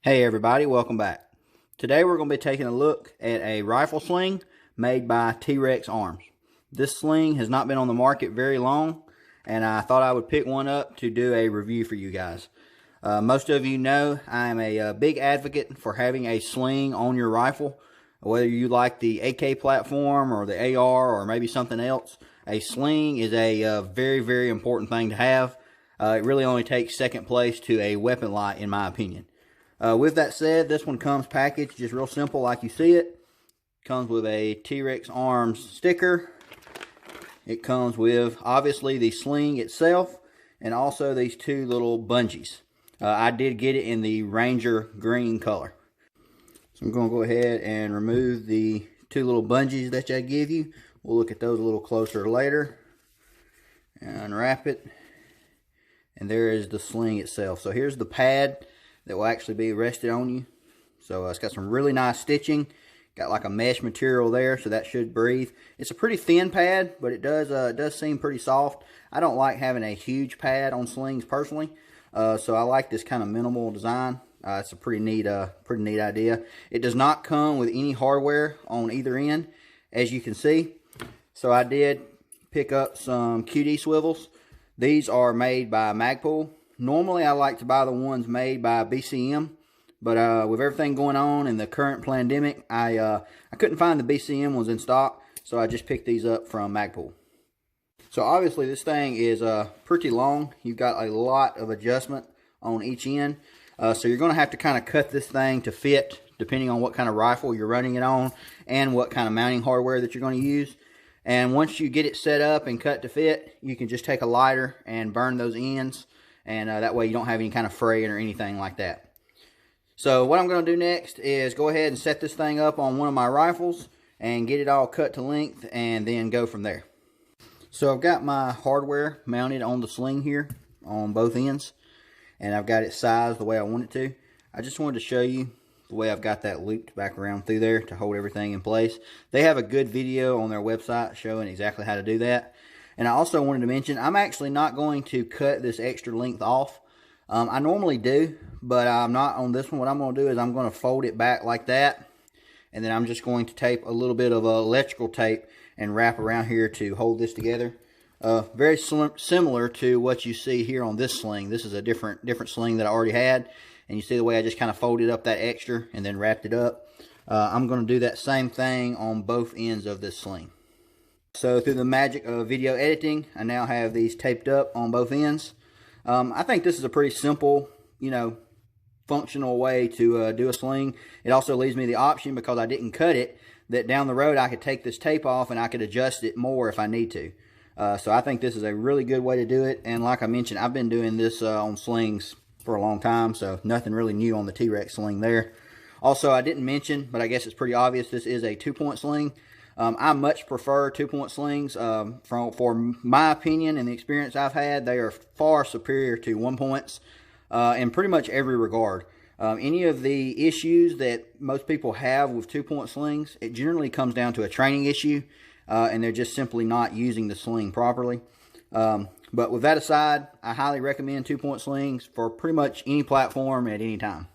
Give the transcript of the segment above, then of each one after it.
Hey everybody, welcome back. Today we're going to be taking a look at a rifle sling made by T.Rex Arms. This sling has not been on the market very long, and I thought I would pick one up to do a review for you guys. Most of you know I am a big advocate for having a sling on your rifle. Whether you like the AK platform or the AR or maybe something else, a sling is a very, very important thing to have. It really only takes second place to a weapon light in my opinion. With that said, this one comes packaged just real simple like you see it. Comes with a T.Rex Arms sticker. It comes with, obviously, the sling itself and also these two little bungees. I did get it in the Ranger green color. So I'm going to go ahead and remove the two little bungees that I give you. We'll look at those a little closer later. And unwrap it. And there is the sling itself. So here's the pad that will actually be rested on you. So it's got some really nice stitching. Got like a mesh material there, so that should breathe. It's a pretty thin pad, but it does seem pretty soft. I don't like having a huge pad on slings personally, so I like this kind of minimal design. It's a pretty neat idea. It does not come with any hardware on either end, as you can see. So I did pick up some QD swivels. These are made by Magpul. Normally, I like to buy the ones made by BCM, but with everything going on in the current pandemic, I couldn't find the BCM ones in stock, so I just picked these up from Magpul. So obviously, this thing is pretty long. You've got a lot of adjustment on each end, so you're going to have to kind of cut this thing to fit, depending on what kind of rifle you're running it on and what kind of mounting hardware that you're going to use. And once you get it set up and cut to fit, you can just take a lighter and burn those ends. And that way you don't have any kind of fraying or anything like that. So what I'm going to do next is go ahead and set this thing up on one of my rifles and get it all cut to length and then go from there. So I've got my hardware mounted on the sling here on both ends. And I've got it sized the way I want it to. I just wanted to show you the way I've got that looped back around through there to hold everything in place. They have a good video on their website showing exactly how to do that. And I also wanted to mention, I'm actually not going to cut this extra length off. I normally do, but I'm not on this one. What I'm going to do is I'm going to fold it back like that. And then I'm just going to tape a little bit of electrical tape and wrap around here to hold this together. Very similar to what you see here on this sling. This is a different sling that I already had. And you see the way I just kind of folded up that extra and then wrapped it up. I'm going to do that same thing on both ends of this sling. So through the magic of video editing, I now have these taped up on both ends. I think this is a pretty simple, functional way to do a sling. It also leaves me the option, because I didn't cut it, that down the road I could take this tape off and I could adjust it more if I need to. So I think this is a really good way to do it. And like I mentioned, I've been doing this on slings for a long time, so nothing really new on the T.Rex sling there. Also, I didn't mention, but I guess it's pretty obvious, this is a 2-point sling. I much prefer 2-point slings. For my opinion and the experience I've had, they are far superior to 1-points in pretty much every regard. Any of the issues that most people have with 2-point slings, it generally comes down to a training issue, and they're just simply not using the sling properly. But with that aside, I highly recommend 2-point slings for pretty much any platform at any time.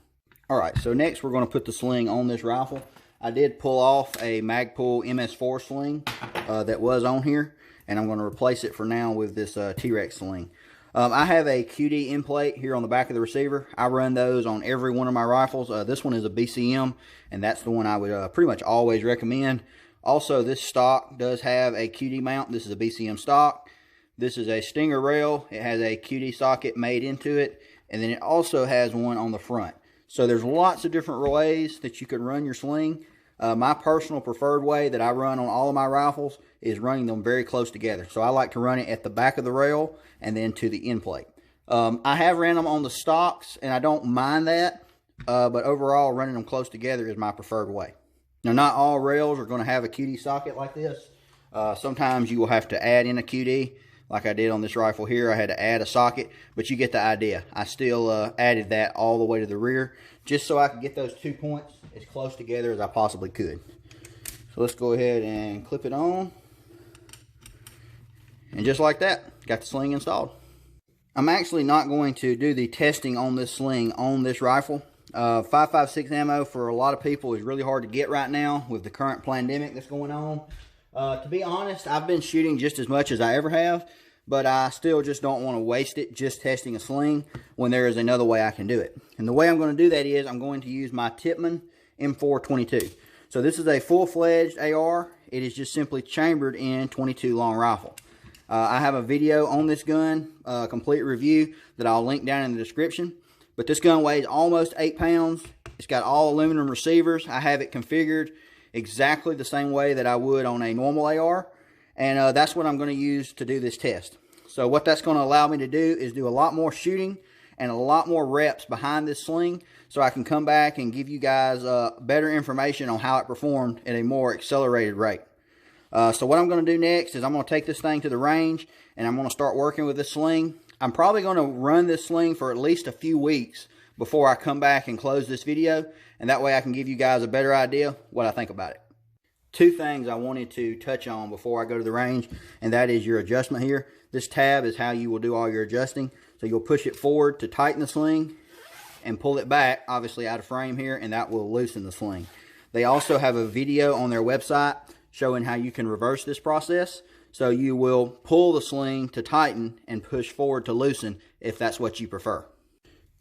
Alright, so next we're going to put the sling on this rifle. I did pull off a Magpul MS4 sling that was on here, and I'm going to replace it for now with this T.Rex sling. I have a QD end plate here on the back of the receiver. I run those on every one of my rifles. This one is a BCM, and that's the one I would pretty much always recommend. Also, this stock does have a QD mount. This is a BCM stock. This is a Stinger rail. It has a QD socket made into it, and then it also has one on the front. So there's lots of different ways that you could run your sling. My personal preferred way that I run on all of my rifles is running them very close together. So I like to run it at the back of the rail and then to the end plate. I have ran them on the stocks, and I don't mind that. But overall, running them close together is my preferred way. Now, not all rails are going to have a QD socket like this. Sometimes you will have to add in a QD. Like I did on this rifle here, I had to add a socket, but you get the idea. I still added that all the way to the rear, just so I could get those 2 points as close together as I possibly could. So let's go ahead and clip it on. And just like that, got the sling installed. I'm actually not going to do the testing on this sling on this rifle. .556 ammo for a lot of people is really hard to get right now with the current pandemic that's going on. To be honest, I've been shooting just as much as I ever have, but I still just don't want to waste it just testing a sling when there is another way I can do it. And the way I'm going to do that is I'm going to use my Tippmann M422. So this is a full-fledged AR. It is just simply chambered in .22 long rifle. I have a video on this gun, a complete review that I'll link down in the description. But this gun weighs almost 8 pounds. It's got all aluminum receivers. I have it configured exactly the same way that I would on a normal AR. And that's what I'm going to use to do this test. So what that's going to allow me to do is do a lot more shooting and a lot more reps behind this sling, so I can come back and give you guys better information on how it performed at a more accelerated rate. So what I'm going to do next is I'm going to take this thing to the range and I'm going to start working with this sling. I'm probably going to run this sling for at least a few weeks before I come back and close this video, and that way I can give you guys a better idea what I think about it. Two things I wanted to touch on before I go to the range, and that is your adjustment here. This tab is how you will do all your adjusting. So you'll push it forward to tighten the sling and pull it back, obviously out of frame here, and that will loosen the sling. They also have a video on their website showing how you can reverse this process. So you will pull the sling to tighten and push forward to loosen if that's what you prefer.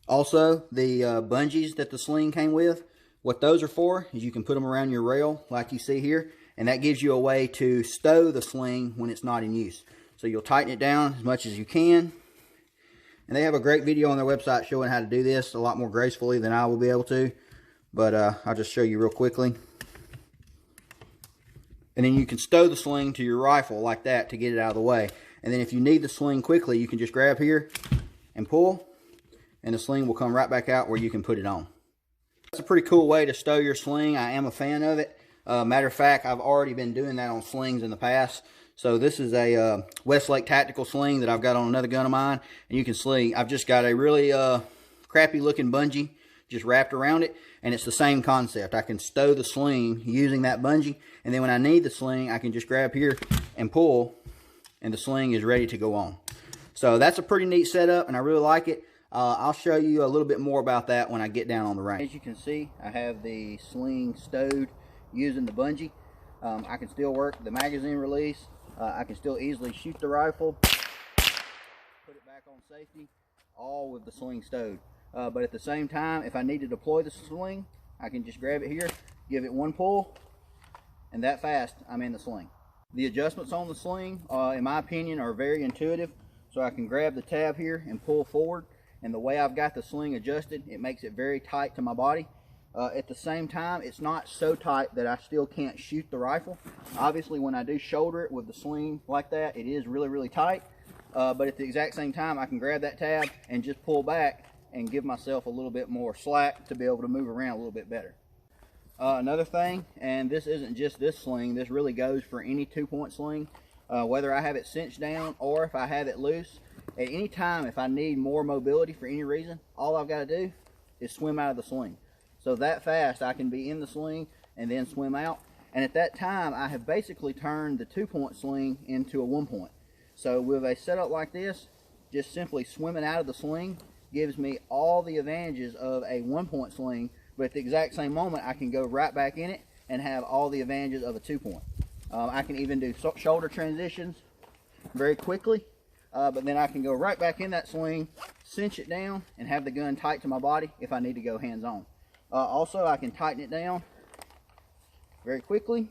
Also, the bungees that the sling came with, what those are for is you can put them around your rail like you see here, and that gives you a way to stow the sling when it's not in use. So you'll tighten it down as much as you can. And they have a great video on their website showing how to do this a lot more gracefully than I will be able to. But I'll just show you real quickly. And then you can stow the sling to your rifle like that to get it out of the way. And then if you need the sling quickly, you can just grab here and pull, and the sling will come right back out where you can put it on. That's a pretty cool way to stow your sling. I am a fan of it. Matter of fact, I've already been doing that on slings in the past. So this is a Westlake tactical sling that I've got on another gun of mine. And you can see I've just got a really crappy looking bungee just wrapped around it, and it's the same concept. I can stow the sling using that bungee, and then when I need the sling, I can just grab here and pull, and the sling is ready to go on. So that's a pretty neat setup, and I really like it. I'll show you a little bit more about that when I get down on the range. As you can see, I have the sling stowed using the bungee. I can still work the magazine release. I can still easily shoot the rifle, put it back on safety, all with the sling stowed. But at the same time, if I need to deploy the sling, I can just grab it here, give it one pull, and that fast, I'm in the sling. The adjustments on the sling, in my opinion, are very intuitive. So I can grab the tab here and pull forward, and the way I've got the sling adjusted, it makes it very tight to my body. At the same time, it's not so tight that I still can't shoot the rifle. Obviously, when I do shoulder it with the sling like that, it is really, really tight. But at the exact same time, I can grab that tab and just pull back and give myself a little bit more slack to be able to move around a little bit better. Another thing, and this isn't just this sling, this really goes for any 2-point sling, whether I have it cinched down or if I have it loose. At any time, if I need more mobility for any reason, all I've got to do is swim out of the sling. So that fast, I can be in the sling and then swim out. And at that time, I have basically turned the 2-point sling into a 1-point. So with a setup like this, just simply swimming out of the sling gives me all the advantages of a 1-point sling, but at the exact same moment, I can go right back in it and have all the advantages of a 2-point. I can even do shoulder transitions very quickly, but then I can go right back in that sling, cinch it down, and have the gun tight to my body if I need to go hands-on. Also, I can tighten it down very quickly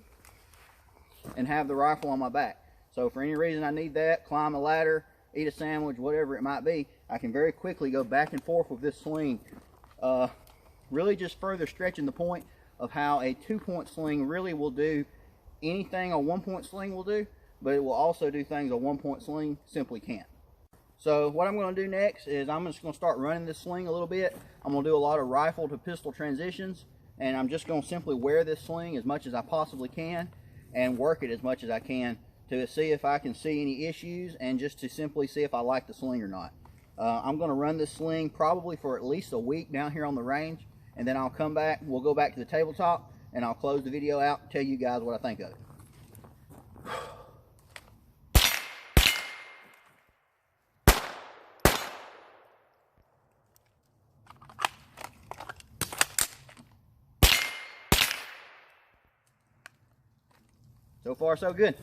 and have the rifle on my back. So for any reason I need that, climb a ladder, eat a sandwich, whatever it might be, I can very quickly go back and forth with this sling. Really just further stretching the point of how a 2-point sling really will do anything a 1-point sling will do, but it will also do things a 1-point sling simply can't. So what I'm going to do next is I'm just going to start running this sling a little bit. I'm going to do a lot of rifle to pistol transitions, and I'm just going to simply wear this sling as much as I possibly can and work it as much as I can to see if I can see any issues and just to simply see if I like the sling or not. I'm going to run this sling probably for at least a week down here on the range, and then I'll come back, we'll go back to the tabletop, and I'll close the video out and tell you guys what I think of it. So far, so good.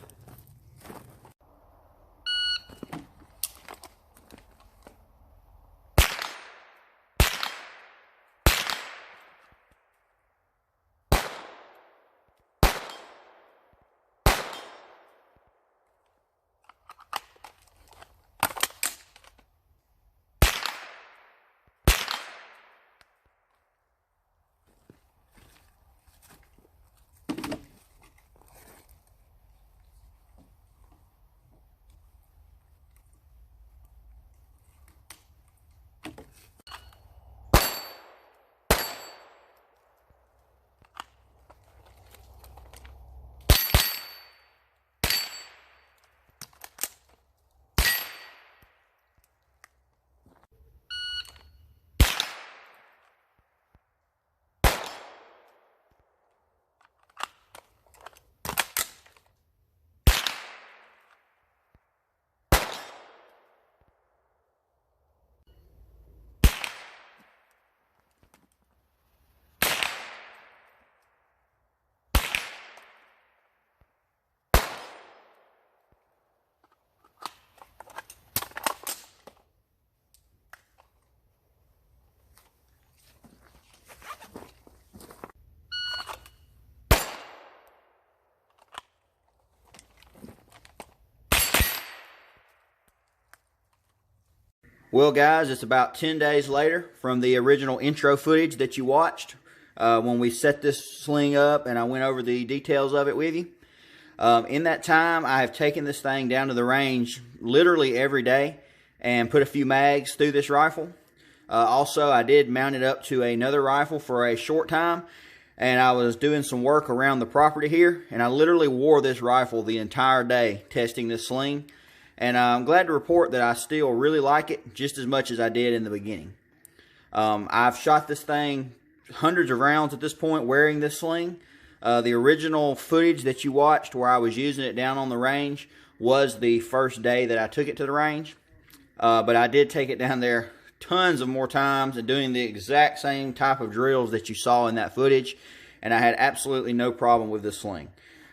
Well, guys, it's about 10 days later from the original intro footage that you watched when we set this sling up and I went over the details of it with you. In that time, I have taken this thing down to the range literally every day and put a few mags through this rifle. Also, I did mount it up to another rifle for a short time, and I was doing some work around the property here, and I literally wore this rifle the entire day testing this sling. And I'm glad to report that I still really like it just as much as I did in the beginning. I've shot this thing hundreds of rounds at this point wearing this sling. The original footage that you watched where I was using it down on the range was the first day that I took it to the range. But I did take it down there tons of more times and doing the exact same type of drills that you saw in that footage. And I had absolutely no problem with this sling.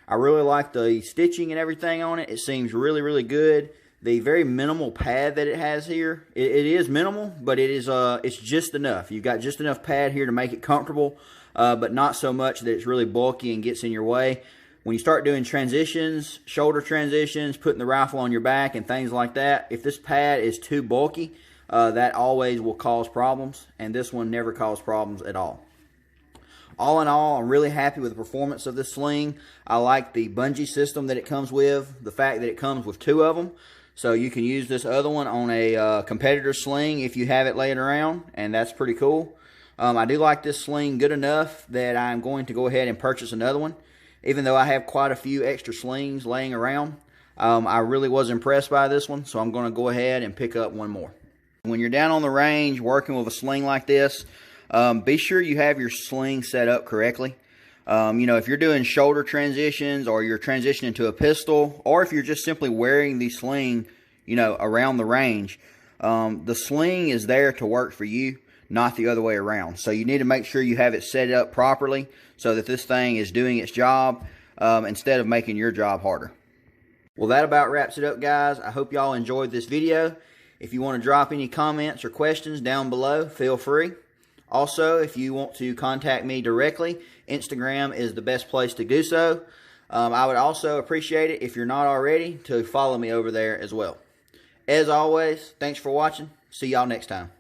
I really like the stitching and everything on it. It seems really, really good. The very minimal pad that it has here, it is minimal, but it's just enough. You've got just enough pad here to make it comfortable, but not so much that it's really bulky and gets in your way. When you start doing transitions, shoulder transitions, putting the rifle on your back and things like that, if this pad is too bulky, that always will cause problems, and this one never caused problems at all. All in all, I'm really happy with the performance of this sling. I like the bungee system that it comes with, the fact that it comes with two of them. So you can use this other one on a competitor sling if you have it laying around, and that's pretty cool. I do like this sling good enough that I'm going to go ahead and purchase another one. Even though I have quite a few extra slings laying around, I really was impressed by this one, so I'm going to go ahead and pick up one more. When you're down on the range working with a sling like this, be sure you have your sling set up correctly. You know, if you're doing shoulder transitions or you're transitioning to a pistol, or if you're just simply wearing the sling, you know, around the range, the sling is there to work for you, not the other way around. So you need to make sure you have it set up properly so that this thing is doing its job instead of making your job harder. Well, that about wraps it up, guys. I hope y'all enjoyed this video. If you want to drop any comments or questions down below, feel free. Also, if you want to contact me directly, Instagram is the best place to do so. I would also appreciate it if you're not already to follow me over there as well. As always, thanks for watching. See y'all next time.